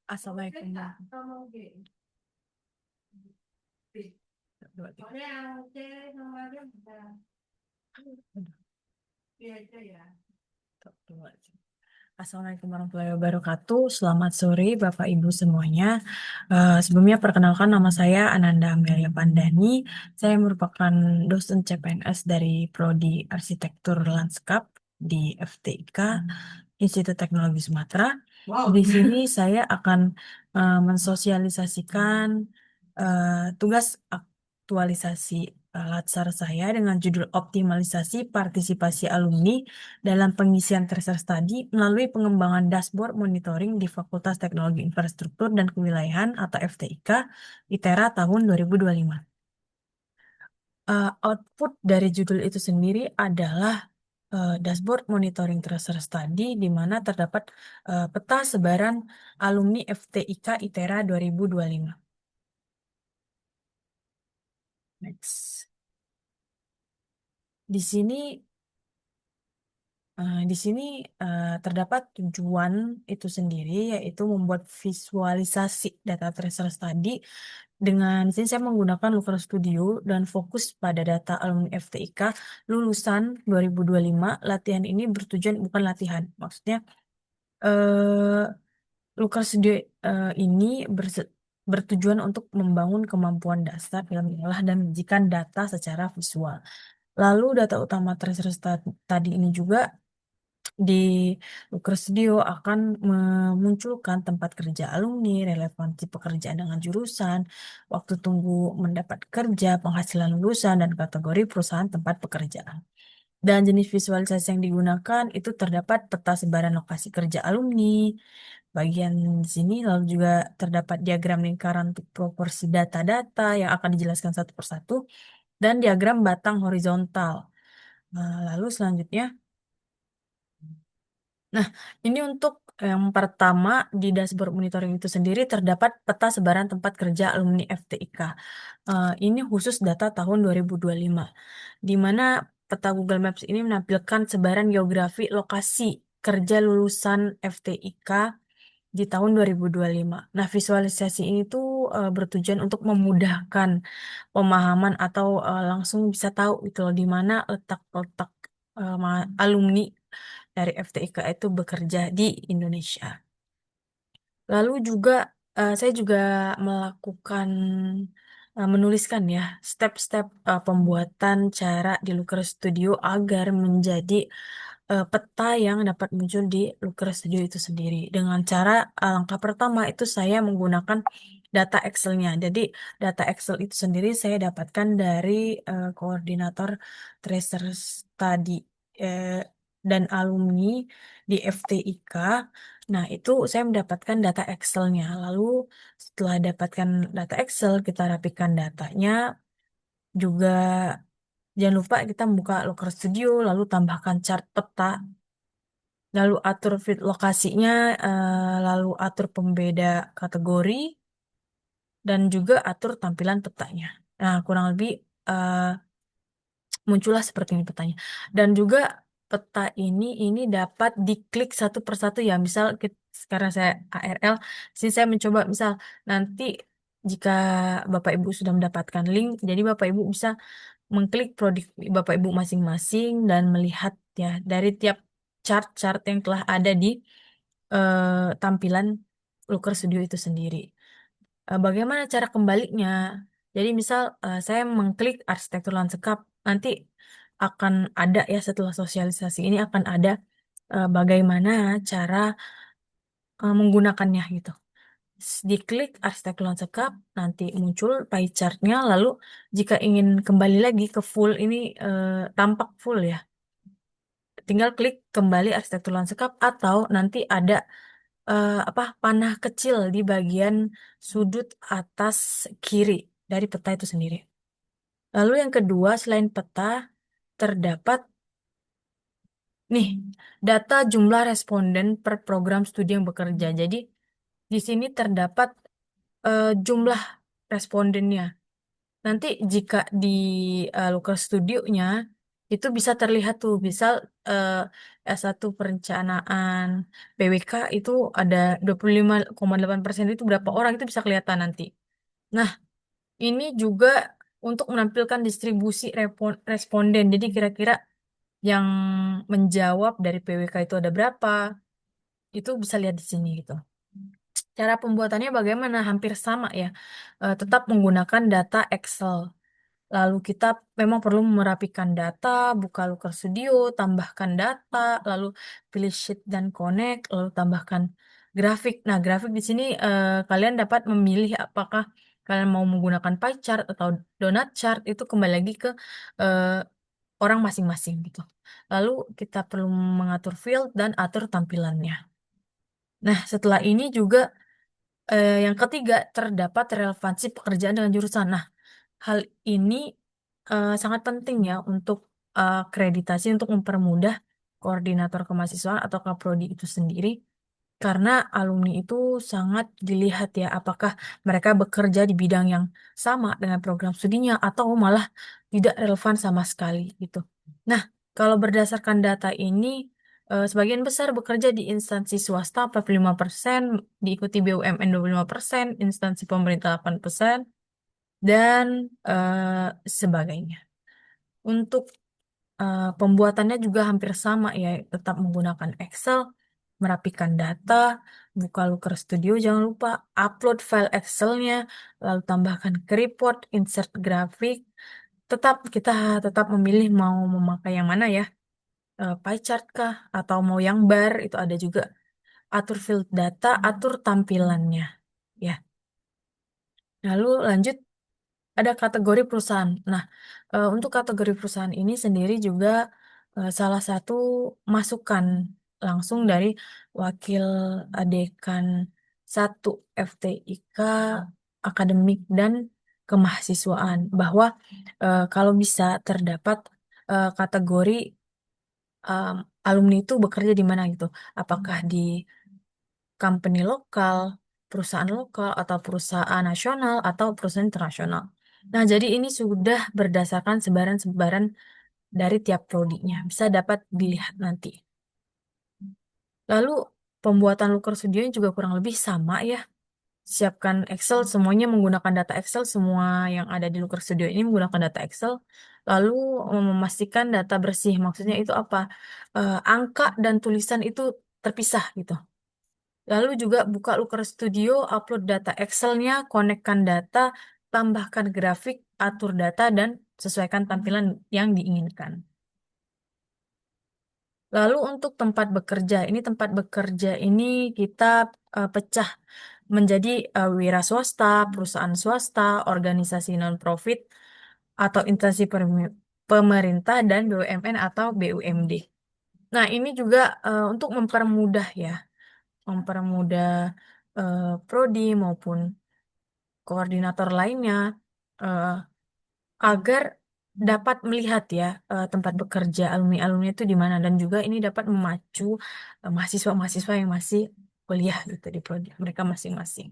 Assalamualaikum. Assalamualaikum warahmatullahi wabarakatuh. Selamat sore Bapak Ibu semuanya. Sebelumnya perkenalkan nama saya Ananda Amelia Pandani. Saya merupakan dosen CPNS dari Prodi Arsitektur Lanskap di FTIK, Institut Teknologi Sumatera. Di sini saya akan mensosialisasikan tugas aktualisasi latsar saya dengan judul Optimalisasi Partisipasi Alumni dalam pengisian Tracer Study melalui pengembangan dashboard monitoring di Fakultas Teknologi Infrastruktur dan Kewilayahan atau FTIK ITERA tahun 2025. Output dari judul itu sendiri adalah dashboard monitoring Tracer Study di mana terdapat peta sebaran alumni FTIK ITERA 2025. Next. Di sini terdapat tujuan itu sendiri, yaitu membuat visualisasi data Tracer Study dengan di sini saya menggunakan Looker Studio dan fokus pada data alumni FTIK lulusan 2025. Latihan ini bertujuan bukan latihan, maksudnya Looker Studio ini bertujuan untuk membangun kemampuan dasar dalam mengolah dan menyajikan data secara visual. Lalu data utama Tracer Study ini juga di Looker Studio akan memunculkan tempat kerja alumni, relevansi pekerjaan dengan jurusan, waktu tunggu mendapat kerja, penghasilan lulusan, dan kategori perusahaan tempat pekerjaan. Dan jenis visualisasi yang digunakan itu terdapat peta sebaran lokasi kerja alumni, bagian di sini, lalu juga terdapat diagram lingkaran untuk proporsi data-data yang akan dijelaskan satu persatu, dan diagram batang horizontal. Lalu selanjutnya, nah, ini untuk yang pertama di dashboard monitoring itu sendiri terdapat peta sebaran tempat kerja alumni FTIK. Ini khusus data tahun 2025, di mana peta Google Maps ini menampilkan sebaran geografi lokasi kerja lulusan FTIK di tahun 2025. Nah, visualisasi ini tuh bertujuan untuk memudahkan pemahaman atau langsung bisa tahu itu loh di mana letak-letak alumni dari FTIK itu bekerja di Indonesia. Lalu juga saya juga melakukan menuliskan ya step-step pembuatan cara di Looker Studio agar menjadi peta yang dapat muncul di Looker Studio itu sendiri. Dengan cara langkah pertama itu saya menggunakan data Excel-nya. Jadi data Excel itu sendiri saya dapatkan dari koordinator Tracer Study eh, dan alumni di FTIK. Nah, itu saya mendapatkan data Excel-nya. Lalu setelah dapatkan data Excel, kita rapikan datanya. Juga jangan lupa kita buka Looker Studio, lalu tambahkan chart peta, lalu atur fit lokasinya, lalu atur pembeda kategori, dan juga atur tampilan petanya. Nah, kurang lebih muncullah seperti ini petanya. Dan juga peta ini dapat diklik satu persatu ya. Misal sekarang saya ARL, sini saya mencoba misal nanti jika Bapak Ibu sudah mendapatkan link, jadi Bapak Ibu bisa mengklik produk Bapak Ibu masing-masing dan melihat ya dari tiap chart-chart yang telah ada di tampilan Looker Studio itu sendiri. Bagaimana cara kembalinya? Jadi misal saya mengklik arsitektur lanskap, nanti akan ada ya setelah sosialisasi ini akan ada bagaimana cara menggunakannya gitu. Diklik arsitektur lanskap, nanti muncul pie chart-nya, lalu jika ingin kembali lagi ke full ini tampak full ya. Tinggal klik kembali arsitektur lanskap atau nanti ada panah kecil di bagian sudut atas kiri dari peta itu sendiri. Lalu yang kedua, selain peta, terdapat nih data jumlah responden per program studi yang bekerja. Jadi di sini terdapat jumlah respondennya. Nanti jika di Looker Studio-nya Itu bisa terlihat tuh, misal S1 perencanaan PWK itu ada 25,8% itu berapa orang itu bisa kelihatan nanti. Nah, ini juga untuk menampilkan distribusi responden. Jadi kira-kira yang menjawab dari PWK itu ada berapa, itu bisa lihat di sini gitu. Cara pembuatannya bagaimana? Hampir sama ya. Tetap menggunakan data Excel. Lalu kita memang perlu merapikan data, buka Looker Studio, tambahkan data, lalu pilih sheet dan connect, lalu tambahkan grafik. Nah, grafik di sini kalian dapat memilih apakah kalian mau menggunakan pie chart atau donut chart, itu kembali lagi ke eh, orang masing-masing gitu. Lalu kita perlu mengatur field dan atur tampilannya. Nah, setelah ini juga yang ketiga, terdapat relevansi pekerjaan dengan jurusan. Nah, hal ini sangat penting ya untuk akreditasi untuk mempermudah koordinator kemahasiswaan atau kaprodi itu sendiri. Karena alumni itu sangat dilihat ya, apakah mereka bekerja di bidang yang sama dengan program studinya atau malah tidak relevan sama sekali gitu. Nah, kalau berdasarkan data ini, sebagian besar bekerja di instansi swasta 45%, diikuti BUMN 25%, instansi pemerintah 8%, dan sebagainya. Untuk pembuatannya juga hampir sama ya, tetap menggunakan Excel, merapikan data, buka Looker Studio, jangan lupa upload file Excelnya, lalu tambahkan ke report, insert grafik. Kita tetap memilih mau memakai yang mana ya, pie chart kah, atau mau yang bar, itu ada juga. Atur field data, atur tampilannya. Ya, lalu lanjut ada kategori perusahaan. Nah, untuk kategori perusahaan ini sendiri juga salah satu masukan langsung dari Wakil Dekan 1 FTIK Akademik dan Kemahasiswaan bahwa kalau bisa terdapat kategori um, alumni itu bekerja di mana gitu. Apakah di company lokal, perusahaan lokal, atau perusahaan nasional, atau perusahaan internasional. Nah, jadi ini sudah berdasarkan sebaran-sebaran dari tiap prodinya. Bisa dapat dilihat nanti. Lalu, pembuatan Looker Studio juga kurang lebih sama ya. Siapkan Excel, semuanya menggunakan data Excel. Semua yang ada di Looker Studio ini menggunakan data Excel. Lalu, memastikan data bersih. Maksudnya itu apa? Angka dan tulisan itu terpisah gitu. Lalu juga buka Looker Studio, upload data Excel-nya, konekkan data, tambahkan grafik, atur data, dan sesuaikan tampilan yang diinginkan. Lalu untuk tempat bekerja ini kita pecah menjadi wira swasta, perusahaan swasta, organisasi non-profit, atau instansi pemerintah, dan BUMN atau BUMD. Nah, ini juga untuk mempermudah ya, mempermudah prodi maupun koordinator lainnya eh, agar dapat melihat ya tempat bekerja alumni-alumni itu di mana dan juga ini dapat memacu mahasiswa-mahasiswa yang masih kuliah gitu di prodi mereka masing-masing.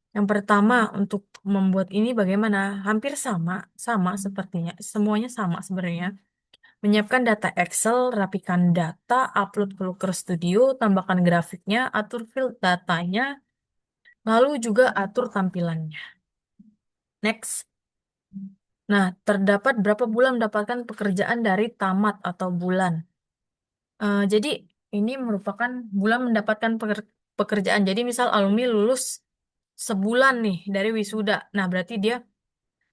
Yang pertama untuk membuat ini bagaimana? Hampir sama, sama sepertinya. Semuanya sama sebenarnya. Menyiapkan data Excel, rapikan data, upload ke Looker Studio, tambahkan grafiknya, atur field datanya, lalu juga atur tampilannya. Next. Nah, terdapat berapa bulan mendapatkan pekerjaan dari tamat atau bulan. Jadi ini merupakan bulan mendapatkan pekerjaan. Jadi misal alumni lulus sebulan nih dari wisuda. Nah, berarti dia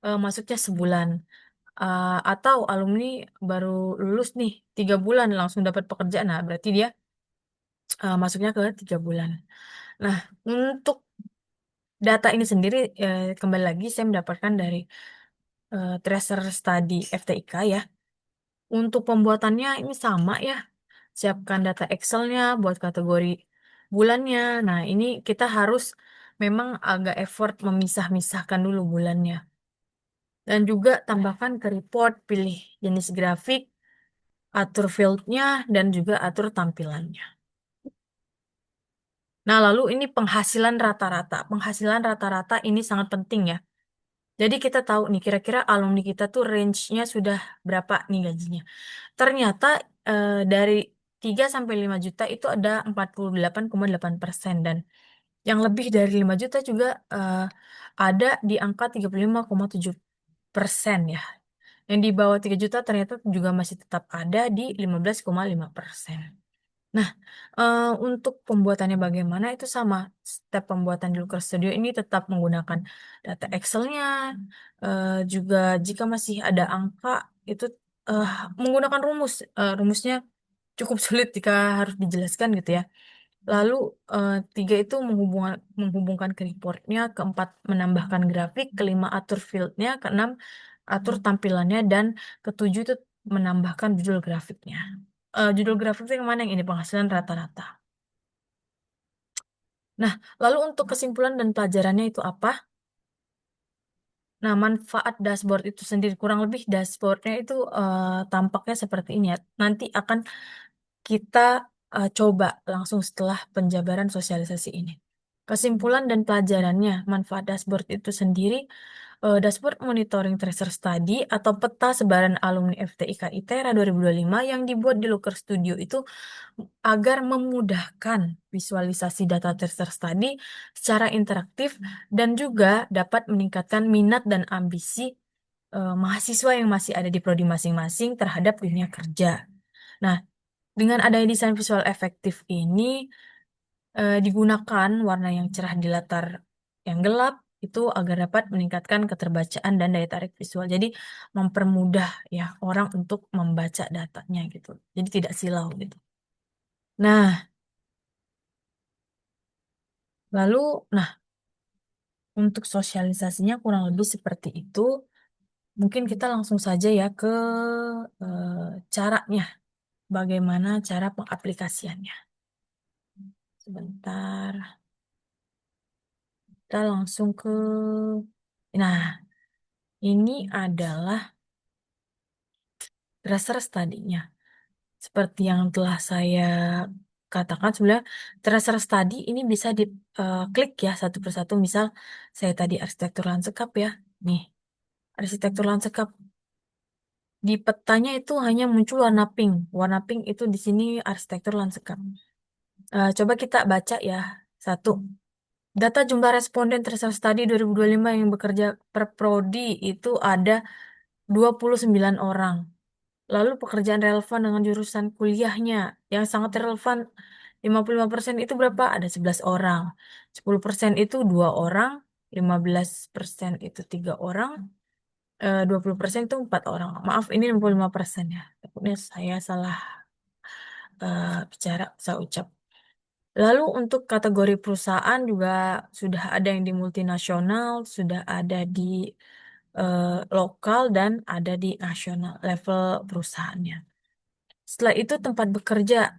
masuknya sebulan. Atau alumni baru lulus nih 3 bulan langsung dapat pekerjaan. Nah, berarti dia masuknya ke 3 bulan. Nah, untuk data ini sendiri kembali lagi saya mendapatkan dari Tracer Study FTIK ya. Untuk pembuatannya ini sama ya. Siapkan data Excelnya buat kategori bulannya. Nah, ini kita harus memang agak effort memisah-misahkan dulu bulannya. Dan juga tambahkan ke report, pilih jenis grafik, atur fieldnya, dan juga atur tampilannya. Nah, lalu ini penghasilan rata-rata. Penghasilan rata-rata ini sangat penting ya. Jadi kita tahu nih kira-kira alumni kita tuh range-nya sudah berapa nih gajinya. Ternyata dari 3 sampai 5 juta itu ada 48,8% dan yang lebih dari 5 juta juga ada di angka 35,7% ya. Yang di bawah 3 juta ternyata juga masih tetap ada di 15,5%. Nah, untuk pembuatannya bagaimana itu sama. Step pembuatan di Looker Studio ini tetap menggunakan data Excel-nya. Juga jika masih ada angka itu eh, menggunakan rumus. Rumusnya cukup sulit jika harus dijelaskan gitu ya. Lalu tiga itu menghubungkan ke reportnya, keempat menambahkan grafik, kelima atur fieldnya, keenam atur tampilannya, dan ketujuh itu menambahkan judul grafiknya. Judul grafiknya yang mana yang ini penghasilan rata-rata. Nah, lalu untuk kesimpulan dan pelajarannya itu apa? Nah, manfaat dashboard itu sendiri kurang lebih dashboardnya itu tampaknya seperti ini ya. Nanti akan kita coba langsung setelah penjabaran sosialisasi ini. Kesimpulan dan pelajarannya, manfaat dashboard itu sendiri, dashboard monitoring tracer study atau peta sebaran alumni FTIK ITERA 2025 yang dibuat di Looker Studio itu agar memudahkan visualisasi data tracer study secara interaktif dan juga dapat meningkatkan minat dan ambisi mahasiswa yang masih ada di prodi masing-masing terhadap dunia kerja. Nah, dengan adanya desain visual efektif ini digunakan warna yang cerah di latar yang gelap itu agar dapat meningkatkan keterbacaan dan daya tarik visual. Jadi mempermudah ya orang untuk membaca datanya gitu. Jadi tidak silau gitu. Nah, lalu nah untuk sosialisasinya kurang lebih seperti itu. Mungkin kita langsung saja ya ke caranya. Bagaimana cara pengaplikasiannya. Sebentar. Kita langsung ke Nah, ini adalah tracer study-nya. Seperti yang telah saya katakan, sebenarnya tracer study ini bisa diklik ya satu persatu. Misal saya tadi arsitektur lanskap ya. Nih, arsitektur lanskap. Di petanya itu hanya muncul warna pink. Warna pink itu di sini arsitektur lanskap. Coba kita baca ya. Satu, data jumlah responden tracer study 2025 yang bekerja per prodi itu ada 29 orang. Lalu pekerjaan relevan dengan jurusan kuliahnya yang sangat relevan 55% itu berapa? Ada 11 orang. 10% itu 2 orang, 15% itu 3 orang, 20% itu 4 orang. Maaf, ini 65% ya. Takutnya saya salah bicara, saya ucap. Lalu untuk kategori perusahaan juga sudah ada yang di multinasional, sudah ada di lokal, dan ada di nasional level perusahaannya. Setelah itu tempat bekerja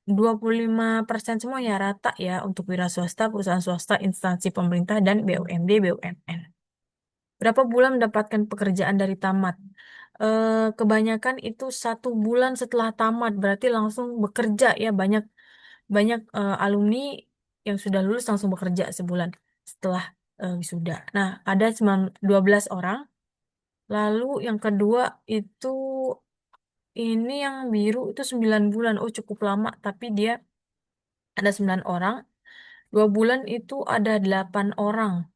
25% semua ya rata ya untuk wira swasta, perusahaan swasta, instansi pemerintah, dan BUMD, BUMN. Berapa bulan mendapatkan pekerjaan dari tamat? Kebanyakan itu 1 bulan setelah tamat, berarti langsung bekerja ya. Banyak banyak alumni yang sudah lulus langsung bekerja sebulan setelah wisuda. Nah, ada 12 orang. Lalu yang kedua itu ini yang biru itu 9 bulan. Oh, cukup lama, tapi dia ada 9 orang. 2 bulan itu ada 8 orang.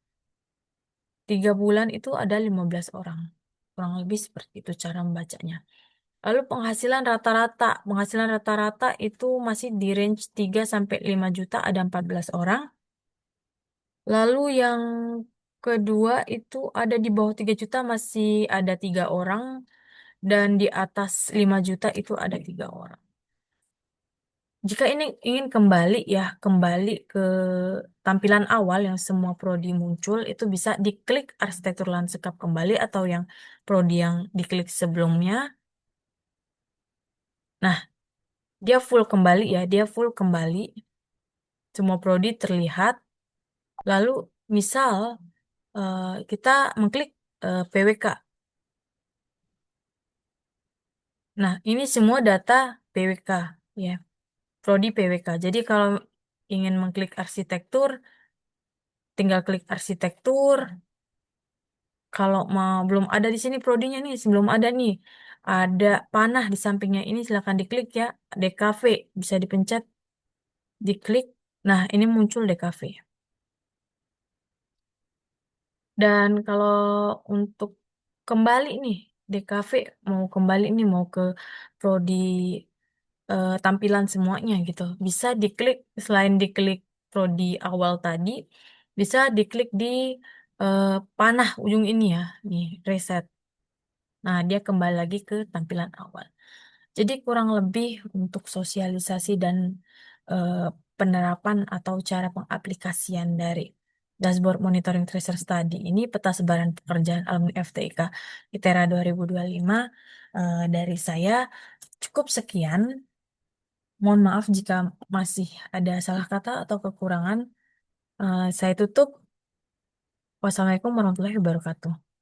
3 bulan itu ada 15 orang. Kurang lebih seperti itu cara membacanya. Lalu penghasilan rata-rata itu masih di range 3 sampai 5 juta, ada 14 orang. Lalu yang kedua itu ada di bawah 3 juta masih ada 3 orang, dan di atas 5 juta itu ada 3 orang. Jika ini ingin kembali ke tampilan awal yang semua prodi muncul, itu bisa diklik arsitektur lanskap kembali atau yang prodi yang diklik sebelumnya. Nah, dia full kembali, semua prodi terlihat. Lalu misal kita mengklik PWK. Nah, ini semua data PWK ya, prodi PWK. Jadi kalau ingin mengklik arsitektur, tinggal klik arsitektur. kalau mau belum ada di sini prodinya nih, sebelum ada nih. Ada panah di sampingnya ini silakan diklik ya. DKV bisa dipencet, diklik. Nah, ini muncul DKV. Dan kalau untuk kembali nih, DKV mau kembali nih mau ke prodi tampilan semuanya gitu. Bisa diklik selain diklik prodi awal tadi, bisa diklik di eh, panah ujung ini ya, nih reset. Nah, dia kembali lagi ke tampilan awal. Jadi kurang lebih untuk sosialisasi dan eh, penerapan atau cara pengaplikasian dari dashboard monitoring tracer study ini peta sebaran pekerjaan alumni FTIK ITERA 2025 dari saya cukup sekian. Mohon maaf jika masih ada salah kata atau kekurangan. Saya tutup. Wassalamualaikum warahmatullahi wabarakatuh.